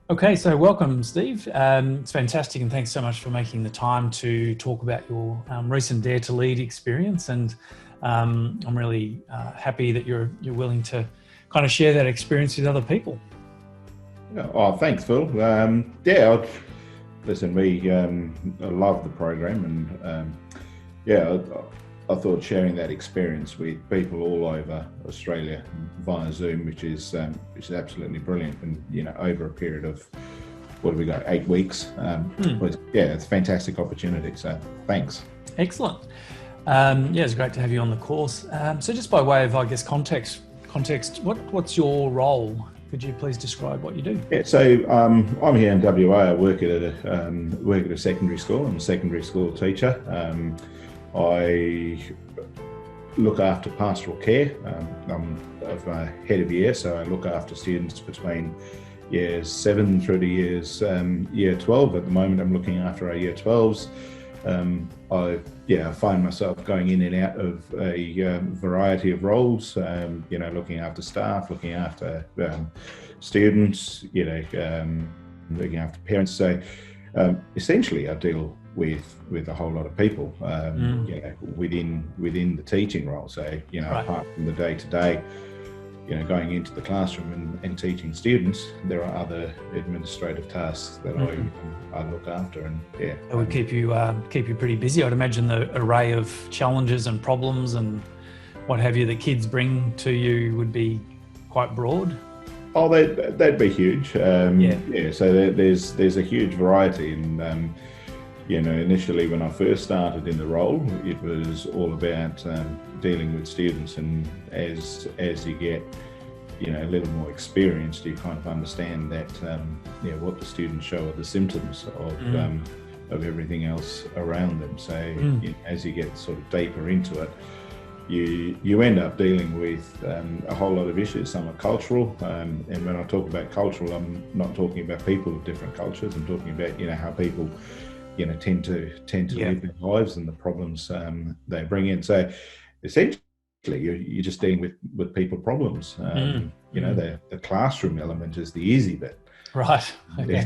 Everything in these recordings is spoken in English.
Okay, so welcome, Steve. It's fantastic, and thanks so much for making the time to talk about your recent Dare to Lead experience. And I'm really happy that you're willing to kind of share that experience with other people. Oh, thanks, Phil. Listen, I love the program, and I thought sharing that experience with people all over Australia via Zoom, which is absolutely brilliant, and over a period of what have we got, 8 weeks? It's a fantastic opportunity. So thanks. Excellent. It's great to have you on the course. So just by way of, I guess, context, what's your role? Could you please describe what you do? Yeah, so I'm here in WA. I work at a secondary school. I'm a secondary school teacher. I look after pastoral care. I'm a head of year, so I look after students between years 7 through to year 12. At the moment, I'm looking after our year 12s. I find myself going in and out of a variety of roles, looking after staff, looking after students, looking after parents. So essentially I deal with a whole lot of people, within the teaching role. So, Right. Apart from the day-to-day, going into the classroom and teaching students, there are other administrative tasks that I look after, and It would keep you pretty busy. I'd imagine the array of challenges and problems and what have you that kids bring to you would be quite broad. Oh, that'd be huge. So there's a huge variety, and initially when I first started in the role, it was all about dealing with students, and as you get a little more experienced, you kind of understand that what the students show are the symptoms of everything else around them. So as you get sort of deeper into it, you end up dealing with a whole lot of issues. Some are cultural, and when I talk about cultural, I'm not talking about people of different cultures. I'm talking about how people tend to live their lives and the problems they bring in. So essentially you're just dealing with people problems. The classroom element is the easy bit. Right. Okay.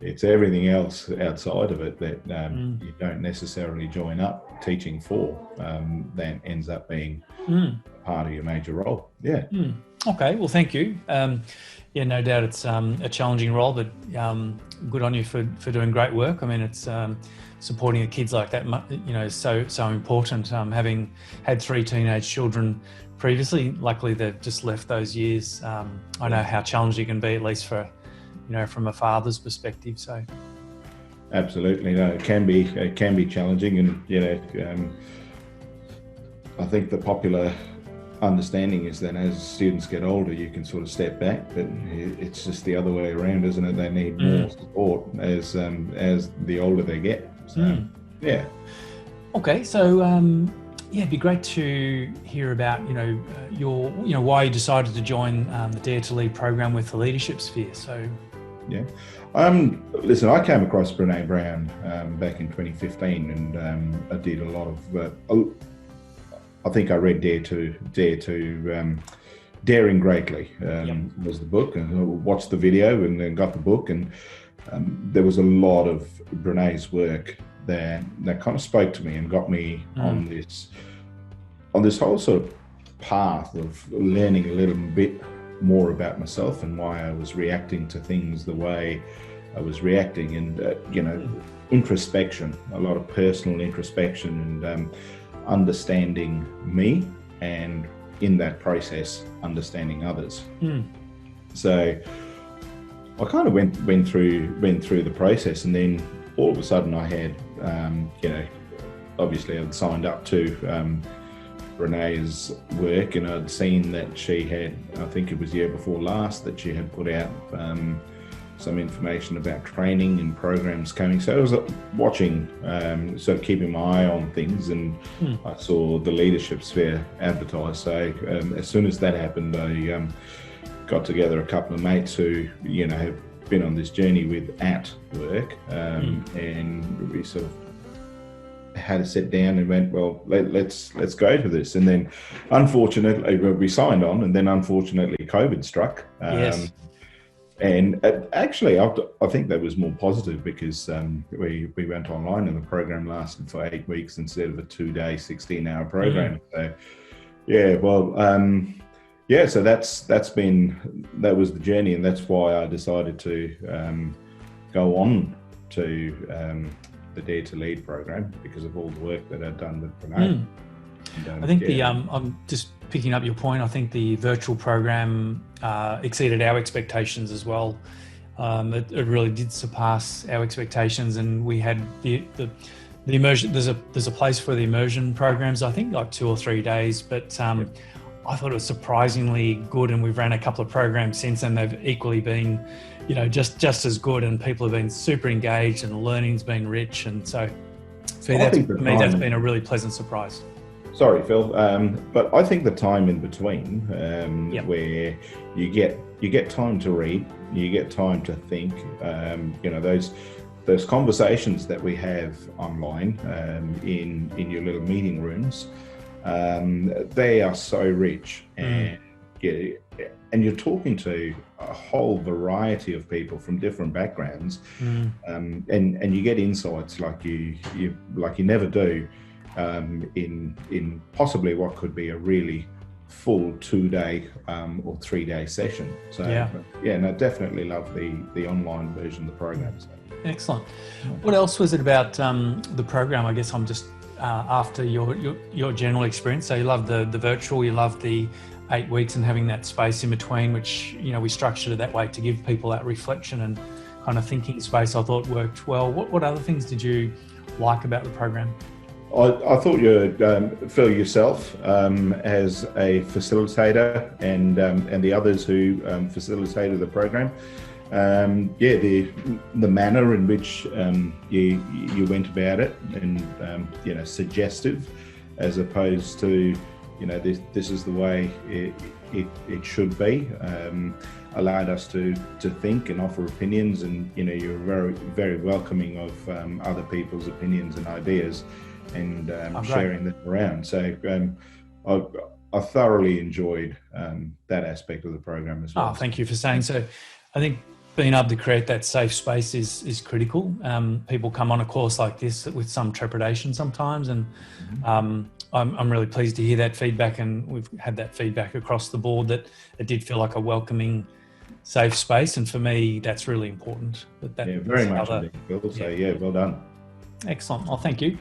It's everything else outside of it that you don't necessarily join up teaching for, that ends up being part of your major role. Okay, well, thank you. No doubt it's a challenging role, but good on you for doing great work. I mean, it's supporting the kids like that, is so important. Having had 3 teenage children previously, luckily they've just left those years. I know how challenging it can be, at least for, from a father's perspective. So, absolutely, no, it can be challenging, and I think the popular understanding is that as students get older, you can sort of step back, but it's just the other way around, isn't it? They need more support as the older they get. So, Okay, so it'd be great to hear about why you decided to join the Dare to Lead program with the Leadership Sphere. So listen, I came across Brené Brown back in 2015, and I did a lot of. I think I read Dare to Daring Greatly was the book, and I watched the video and then got the book, and there was a lot of Brené's work that kind of spoke to me and got me on this whole sort of path of learning a little bit more about myself and why I was reacting to things the way I was reacting, and introspection, a lot of personal introspection, and understanding me, and in that process understanding others. So I kind of went through the process, and then all of a sudden I had obviously I'd signed up to Brené's work, and I'd seen that she had, I think it was the year before last, that she had put out some information about training and programs coming. So I was watching, sort of keeping my eye on things, and I saw the Leadership Sphere advertised. So as soon as that happened, I got together a couple of mates who, have been on this journey with at work, and we sort of had to sit down and went, well, let's go to this. And then unfortunately we signed on, and then unfortunately COVID struck. Yes. And actually, I think that was more positive because we went online and the program lasted for 8 weeks instead of a 2-day, 16-hour program. So, yeah, well, so that was the journey, and that's why I decided to go on to the Dare to Lead program because of all the work that I'd done with Brené. I think I'm just picking up your point. I think the virtual program exceeded our expectations as well. It really did surpass our expectations, and we had the immersion. There's a place for the immersion programs. I think like 2 or 3 days, but I thought it was surprisingly good. And we've ran a couple of programs since, and they've equally been, just as good. And people have been super engaged, and the learning's been rich. And so, for me, that's been a really pleasant surprise. Sorry, Phil, but I think the time in between, where you get time to read, you get time to think, those conversations that we have online in your little meeting rooms, they are so rich, and you're talking to a whole variety of people from different backgrounds, and you get insights like you never do. In possibly what could be a really full 2-day or 3-day session. So definitely love the online version of the program. So. Excellent. What else was it about the program? I guess I'm just after your general experience. So you love the virtual, you love the 8 weeks and having that space in between, which we structured it that way to give people that reflection and kind of thinking space. I thought worked well. What other things did you like about the program? I thought you, Phil, yourself as a facilitator and the others who facilitated the program, the manner in which you went about it, and suggestive, as opposed to this is the way it should be, allowed us to think and offer opinions, and you're very, very welcoming of other people's opinions and ideas, and sharing them around. So I thoroughly enjoyed that aspect of the program as well. Oh, thank you for saying so. I think being able to create that safe space is critical. People come on a course like this with some trepidation sometimes, and I'm really pleased to hear that feedback, and we've had that feedback across the board that it did feel like a welcoming, safe space, and for me that's really important. Very much indeed, Phil. So well done. Excellent. Well, thank you.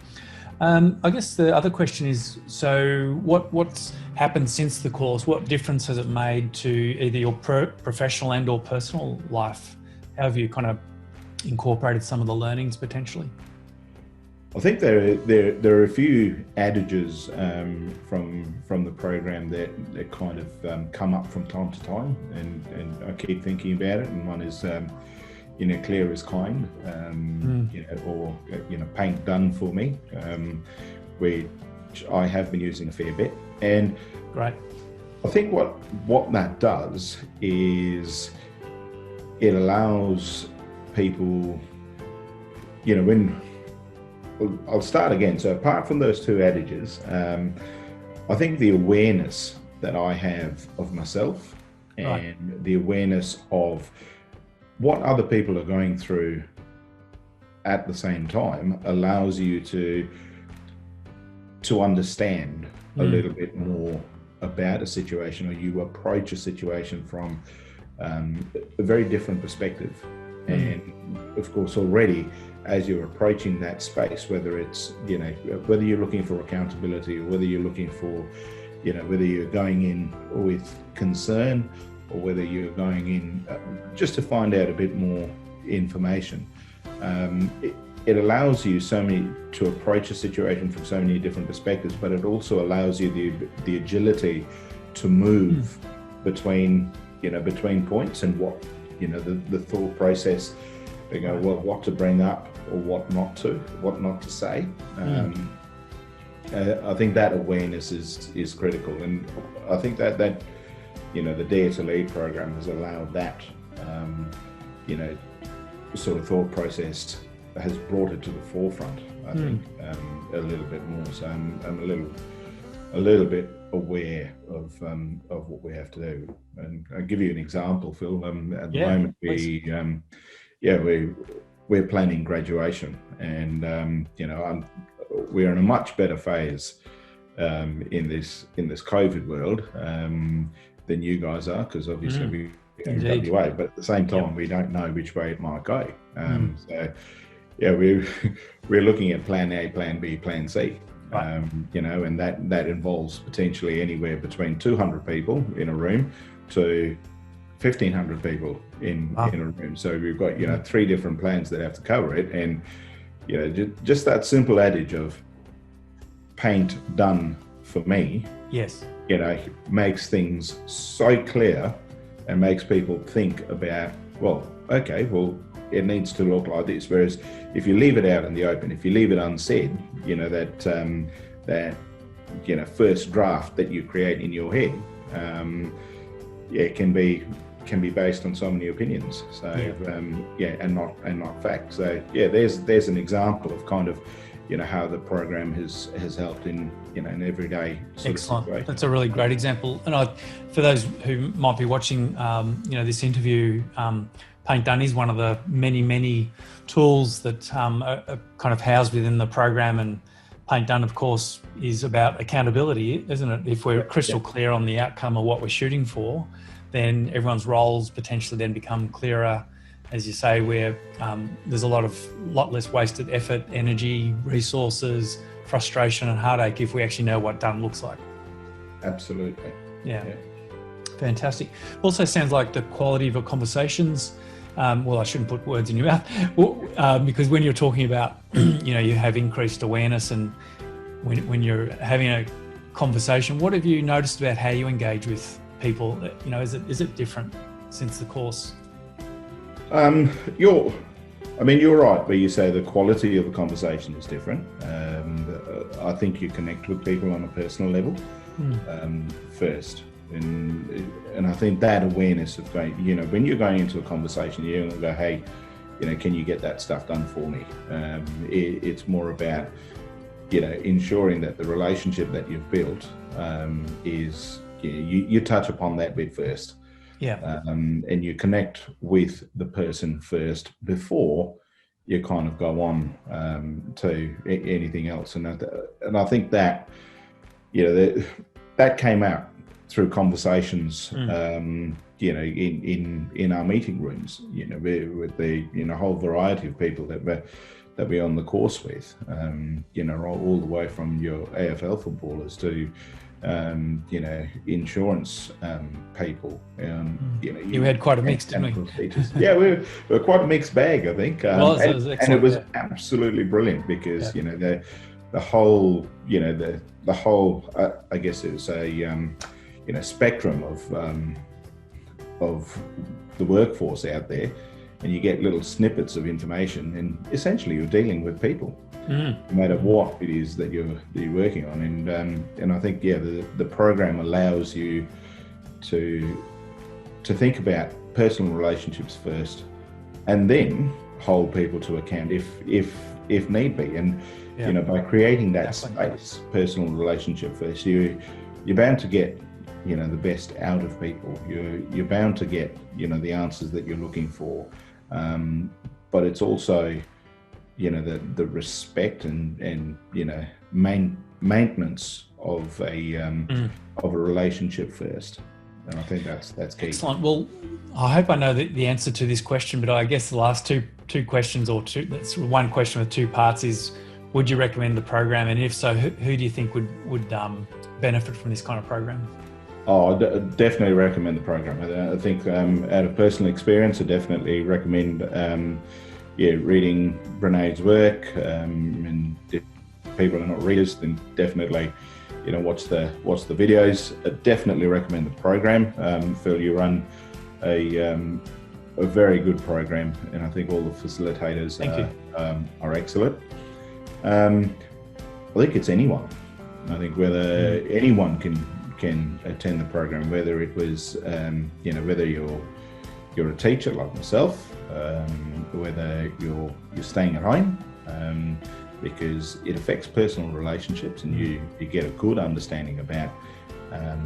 I guess the other question is, so what's happened since the course? What difference has it made to either your professional and or personal life? How have you kind of incorporated some of the learnings potentially? I think there are a few adages from the program that kind of come up from time to time, and I keep thinking about it. And one is clear is kind, or paint done for me, which I have been using a fair bit. And great. I think what that does is it allows people, I'll start again. So apart from those two adages, I think the awareness that I have of myself and the awareness of what other people are going through at the same time allows you to understand a little bit more about a situation, or you approach a situation from a very different perspective. And of course, already as you're approaching that space, whether it's, whether you're looking for accountability, or whether you're looking for, whether you're going in with concern, or whether you're going in just to find out a bit more information, it allows you to approach a situation from so many different perspectives, but it also allows you the agility to move between points, and what, the thought process, what to bring up or what not to say. I think that awareness is critical, and I think that the Dare to Lead program has allowed that, sort of thought process, has brought it to the forefront, I think, a little bit more. So I'm a little bit aware of what we have to do. And I'll give you an example, Phil. At the Yeah, moment, please. we're planning graduation, and we're in a much better phase in this COVID world than you guys are, because obviously we're in WA, but at the same time, we don't know which way it might go. So yeah, we're looking at plan A, plan B, plan C. Right. And that involves potentially anywhere between 200 people in a room to 1,500 people in a room. So we've got 3 different plans that have to cover it, and just that simple adage of paint done for me. Yes. Makes things so clear and makes people think about, it needs to look like this. Whereas if you leave it out in the open, if you leave it unsaid, that first draft that you create in your head, can be based on so many opinions. So and not fact. So there's an example of kind of how the program has helped in an everyday sort Excellent. of situation. That's a really great example. And for those who might be watching, this interview, Paint Done is one of the many tools that are kind of housed within the program. And Paint Done, of course, is about accountability, isn't it? If we're crystal clear on the outcome of what we're shooting for, then everyone's roles potentially then become clearer. As you say, where there's a lot less wasted effort, energy, resources, frustration and heartache if we actually know what done looks like. Absolutely. Yeah. Fantastic. Also sounds like the quality of your conversations. I shouldn't put words in your mouth, because when you're talking about, you have increased awareness, and when you're having a conversation, what have you noticed about how you engage with people? Is it different since the course? You're right where you say the quality of a conversation is different. I think you connect with people on a personal level first. And I think that awareness of going, when you're going into a conversation, you're going to go, hey, can you get that stuff done for me? It's more about, ensuring that the relationship that you've built is, you touch upon that bit first. Yeah. And you connect with the person first before you kind of go on to anything else. And I think that, that came out through conversations, in our meeting rooms, with the whole variety of people that we're on the course with, all the way from your AFL footballers to, insurance people. You had quite a mix, didn't we? Yeah, we're quite a mixed bag, I think. And it was absolutely brilliant because, the whole, I guess it was a, spectrum of the workforce out there, and you get little snippets of information, and essentially you're dealing with people, no matter what it is that you're working on. And I think the program allows you to think about personal relationships first, and then hold people to account if need be. And by creating that space, personal relationship first, you're bound to get the best out of people. You're bound to get the answers that you're looking for, but it's also the respect and maintenance of a relationship first. And I think that's key. Excellent. Well, I hope I know the answer to this question, but I guess the last two questions, that's one question with 2 parts, is would you recommend the program, and if so, who do you think would benefit from this kind of program? Definitely recommend the program. I think out of personal experience, I definitely recommend reading Brené's work. And if people are not readers, then definitely watch the videos. I definitely recommend the program. Phil, you run a very good program, and I think all the facilitators are excellent. I think it's anyone. I think whether anyone can attend the program, whether it was whether you're a teacher like myself, whether you're staying at home, because it affects personal relationships, and you get a good understanding about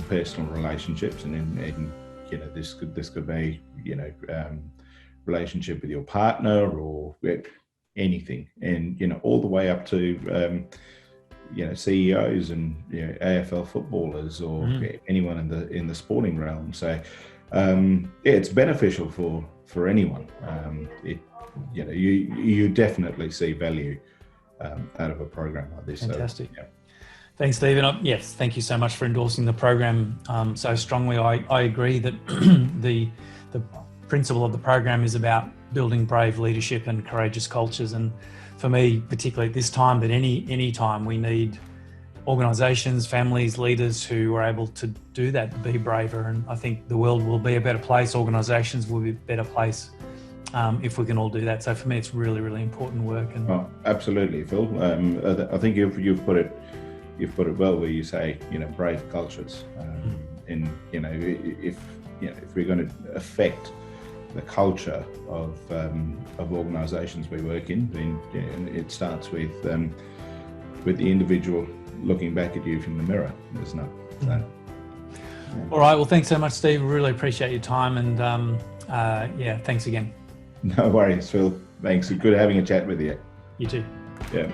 personal relationships, and you know, this could be, you know, relationship with your partner or anything, and you know, all the way up to you know, CEOs and, you know, AFL footballers or anyone in the sporting realm. So yeah, it's beneficial for anyone. You know, you definitely see value out of a program like this. Fantastic. So, yeah. Thanks, Stephen. Yes, thank you so much for endorsing the program so strongly. I agree that the principle of the program is about building brave leadership and courageous cultures. And for me, particularly at this time, but any time, we need organisations, families, leaders who are able to do that, be braver. And I think the world will be a better place. Organisations will be a better place if we can all do that. So for me, it's really, really important work. And absolutely, Phil. I think you've put it well, where you say, you know, brave cultures. And you know, if we're going to affect the culture of organisations we work in, then it starts with the individual looking back at you from the mirror, isn't it? So, yeah. All right. Well, thanks so much, Steve. Really appreciate your time, and yeah, thanks again. No worries, Phil. Thanks. Good having a chat with you. You too. Yeah.